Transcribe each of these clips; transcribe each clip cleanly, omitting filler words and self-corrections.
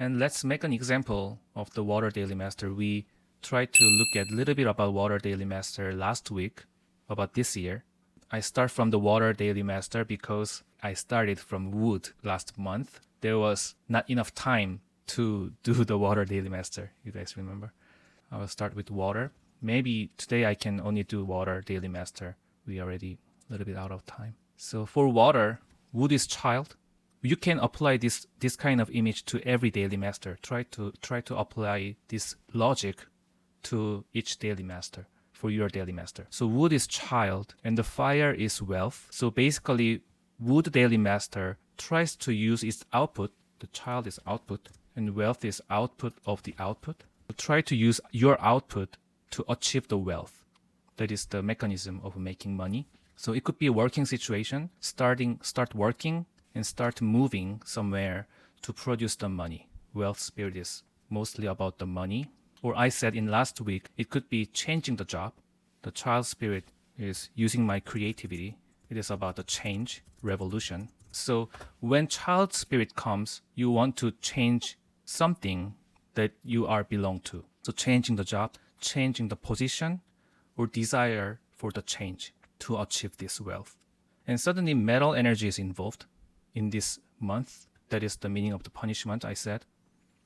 And let's make an example of the Water Daily Master. We tried to look at a little bit about Water Daily Master last week, about this year. I start from the Water Daily Master because I started from wood last month. There was not enough time to do the Water Daily Master. You guys remember? I will start with water. Maybe today I can only do Water Daily Master. We already a little bit out of time. So for water, wood is child. You can apply this kind of image to every daily master. Try to apply this logic to each daily master for your daily master. So wood is child and the fire is wealth. So basically, wood daily master tries to use its output. The child is output and wealth is output of the output. So try to use your output to achieve the wealth. That is the mechanism of making money. So it could be a working situation. Start working and start moving somewhere to produce the money. Wealth spirit is mostly about the money. Or I said in last week, it could be changing the job. The child spirit is using my creativity. It is about the change, revolution. So when child spirit comes, you want to change something that you are belong to. So changing the job, changing the position, or desire for the change to achieve this wealth. And suddenly metal energy is involved in this month. That is the meaning of the punishment I said.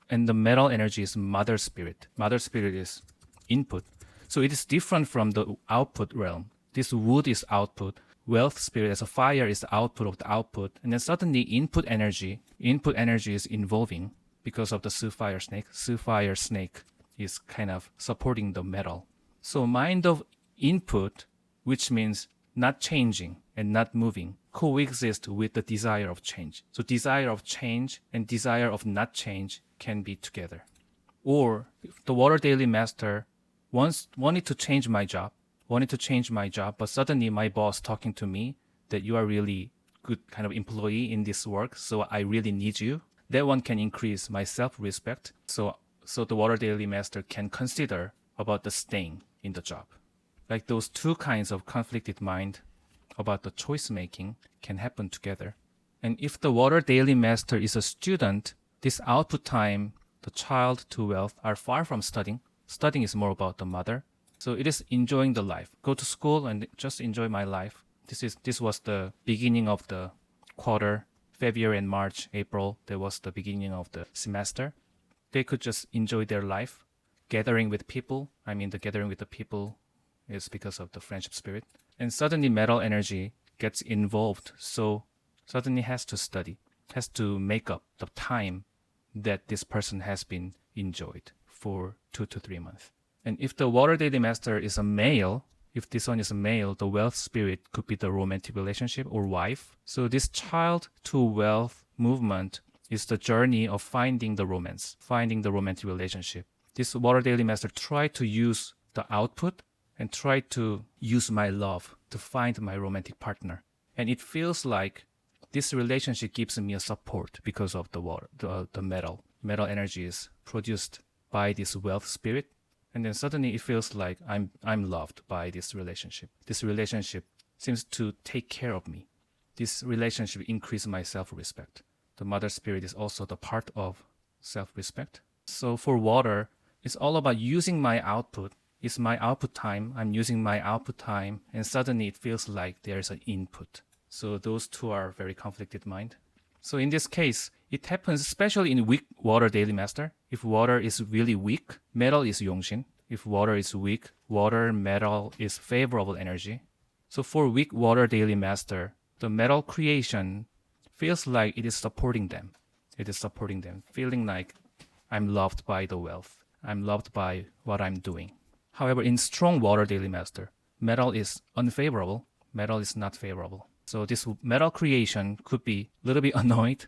And the metal energy is mother spirit. Mother spirit is input. So it is different from the output realm. This wood is output. Wealth spirit as a fire is the output of the output. And then suddenly input energy is involving because of the Sapphire snake. Sapphire snake is kind of supporting the metal. So mind of input, which means not changing and not moving, coexist with the desire of change. So desire of change and desire of not change can be together. Or if the Water Daily Master wanted to change my job, but suddenly my boss talking to me that you are really good kind of employee in this work, so I really need you. That one can increase my self-respect. So the Water Daily Master can consider about the staying in the job. Like those two kinds of conflicted mind about the choice making can happen together. And if the Water Daily Master is a student, this output time, the child to wealth are far from studying. Studying is more about the mother. So it is enjoying the life. Go to school and just enjoy my life. This was the beginning of the quarter. February and March, April, that was the beginning of the semester. They could just enjoy their life, gathering with people. I mean, the gathering with the people is because of the friendship spirit. And suddenly metal energy gets involved. So suddenly has to study, has to make up the time that this person has been enjoyed for 2 to 3 months. And if the Water Daily Master is a male, if this one is a male, the wealth spirit could be the romantic relationship or wife. So this child to wealth movement is the journey of finding the romance, finding the romantic relationship. This Water Daily Master tried to use the output and try to use my love to find my romantic partner. And it feels like this relationship gives me a support because of the water, the metal. Metal energy is produced by this wealth spirit. And then suddenly it feels like I'm loved by this relationship. This relationship seems to take care of me. This relationship increases my self-respect. The mother spirit is also the part of self-respect. So for water, it's all about using my output. It's my output time. I'm using my output time. And suddenly it feels like there's an input. So those two are very conflicted mind. So in this case, it happens especially in weak Water Daily Master. If water is really weak, metal is Yongshin. If water is weak, water, metal is favorable energy. So for weak Water Daily Master, the metal creation feels like it is supporting them. It is supporting them, feeling like I'm loved by the wealth. I'm loved by what I'm doing. However, in strong Water Daily Master, metal is unfavorable. Metal is not favorable. So this metal creation could be a little bit annoyed.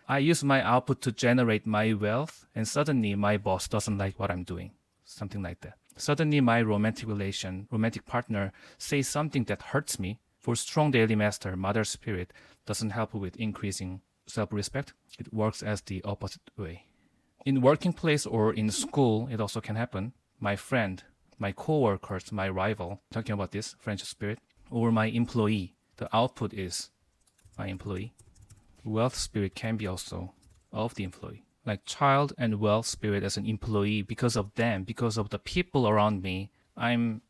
I use my output to generate my wealth, and suddenly my boss doesn't like what I'm doing. Something like that. Suddenly my romantic partner says something that hurts me. For strong daily master, mother spirit doesn't help with increasing self-respect. It works as the opposite way. In working place or in school, it also can happen. My friend, my co-workers, my rival, talking about this friendship spirit, or my employee. The output is my employee. Wealth spirit can be also of the employee. Like child and wealth spirit as an employee, because of them, because of the people around me, I'm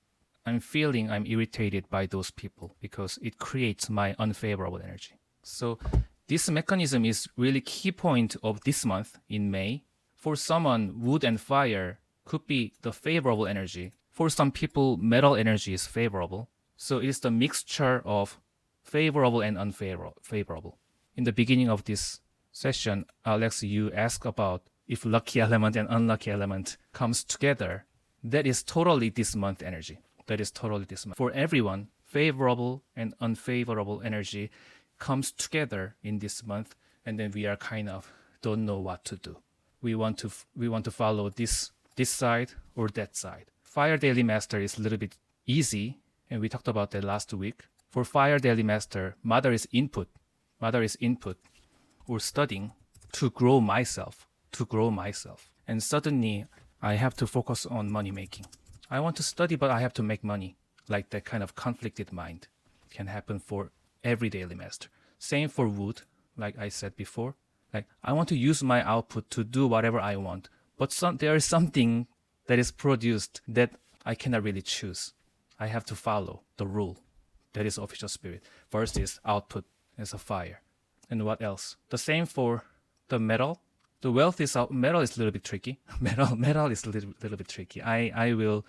feeling I'm irritated by those people because it creates my unfavorable energy. So this mechanism is really key point of this month in May. For someone, wood and fire could be the favorable energy. For some people, metal energy is favorable. So it is the mixture of favorable and unfavorable. In the beginning of this session, Alex, you asked about if lucky element and unlucky element comes together. That is totally this month energy. That is totally this month. For everyone, favorable and unfavorable energy comes together in this month, and then we are kind of don't know what to do. We want to follow this side or that side. Fire Daily Master is a little bit easy, and we talked about that last week. For Fire Daily Master, mother is input or studying to grow myself. And suddenly I have to focus on money making. I want to study, but I have to make money. Like that kind of conflicted mind can happen for every daily master. Same for wood, like I said before. Like I want to use my output to do whatever I want, but there is something that is produced that I cannot really choose. I have to follow the rule. That is official spirit. First is output as a fire. And what else? The same for the metal. The wealth is metal is a little bit tricky. Metal is a little bit tricky. I will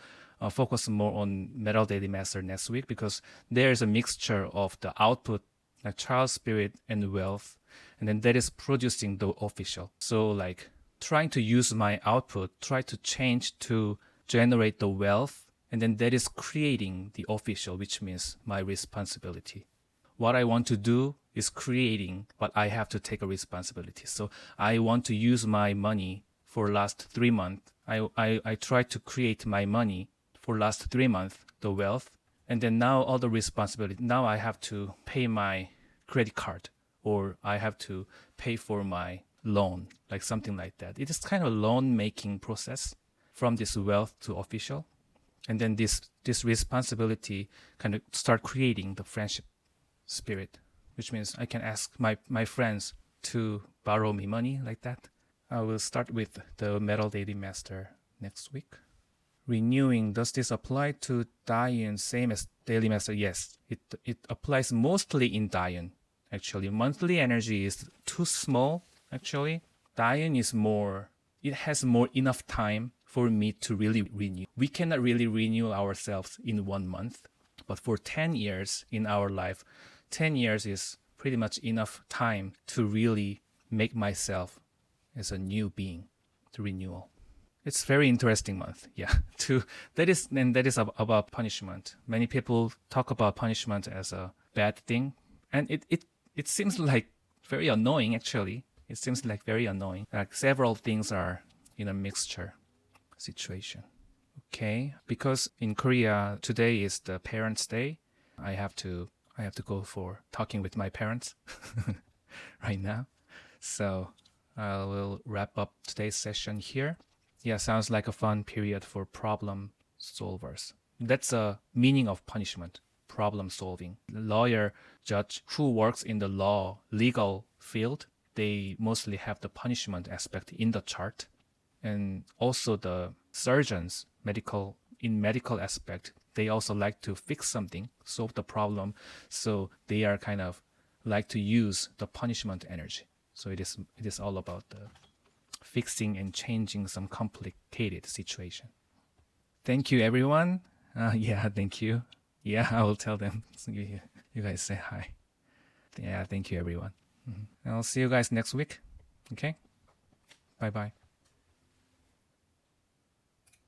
focus more on metal daily master next week because there is a mixture of the output, like child spirit and wealth, and then that is producing the official. So like trying to use my output, try to change to generate the wealth, and then that is creating the official, which means my responsibility. What I want to do is creating, but I have to take a responsibility. So I want to use my money for last 3 months. I try to create my money for last 3 months, the wealth, and then now all the responsibility. Now I have to pay my credit card, or I have to pay for my loan, like something like that. It is kind of a loan making process from this wealth to official. And then this responsibility kind of start creating the friendship spirit, which means I can ask my friends to borrow me money like that. I will start with the Metal Daily Master next week. Renewing, does this apply to Dian same as Daily Master? Yes, it applies mostly in Dian. Actually, monthly energy is too small. Actually, Dian is more, it has more enough time for me to really renew. We cannot really renew ourselves in 1 month, but for 10 years in our life, 10 years is pretty much enough time to really make myself as a new being, to renewal. It's very interesting month, yeah. That is about punishment. Many people talk about punishment as a bad thing, and it seems like very annoying. Actually, it seems like very annoying. Like several things are in a mixture situation. Okay, because in Korea today is the Parents' Day, I have to go for talking with my parents right now. So I will wrap up today's session here. Yeah, sounds like a fun period for problem solvers. That's a meaning of punishment, problem solving. The lawyer, judge who works in the legal field, they mostly have the punishment aspect in the chart. And also the surgeons, medical aspect, they also like to fix something, solve the problem. So they are kind of like to use the punishment energy. So it is all about the fixing and changing some complicated situation. Thank you, everyone. Yeah, thank you. Yeah, I will tell them. You guys say hi. Yeah, thank you, everyone. And I'll see you guys next week. Okay? Bye-bye.